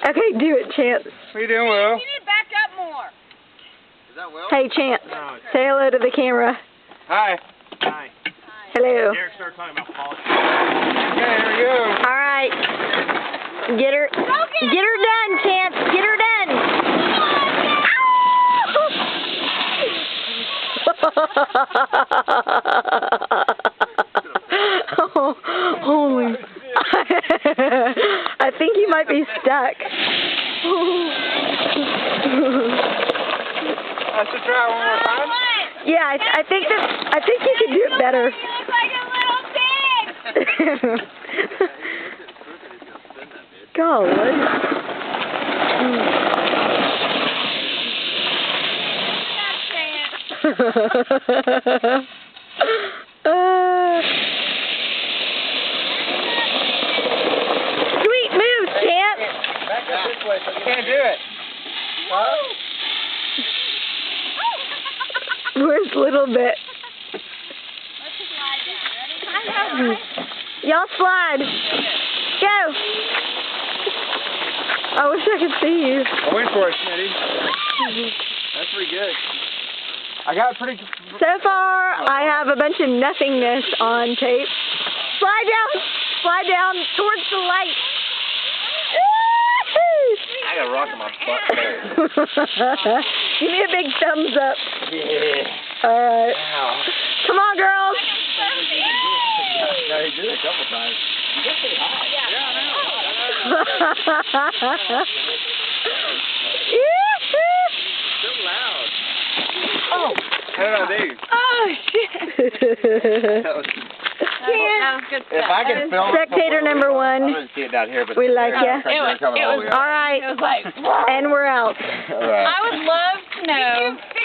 Okay, do it, Chance. What are you doing, Will? You need to back up more. Is that Will? Hey, Chance. No, Say hello to the camera. Hi. Hi. Hello. Derek started talking about politics. Okay, here we go. All right. Get her done, Chance. Get her done. Oh, holy. I think you might be stuck. I should try one more time. Yeah, I think you can do it better. You look like a little pig. Golly. Sweet moves, champ. Back up this way so I can't do it. Where's little bit? Y'all slide. Go. I wish I could see you. I went for it, Smitty. That's pretty good. I got pretty... So far, I have a bunch of nothingness on tape. Slide down towards the light. I got a rock in my butt. Give me a big thumbs up. Yeah. All right. Wow. Come on, girls. No, he did it a couple times. You got pretty high. So loud. Oh! How did I do? Oh, shit. That was Good if I could film Spectator number one. I didn't see it down here, but We like ya. It was All right. like, And we're out. All right. I would love to know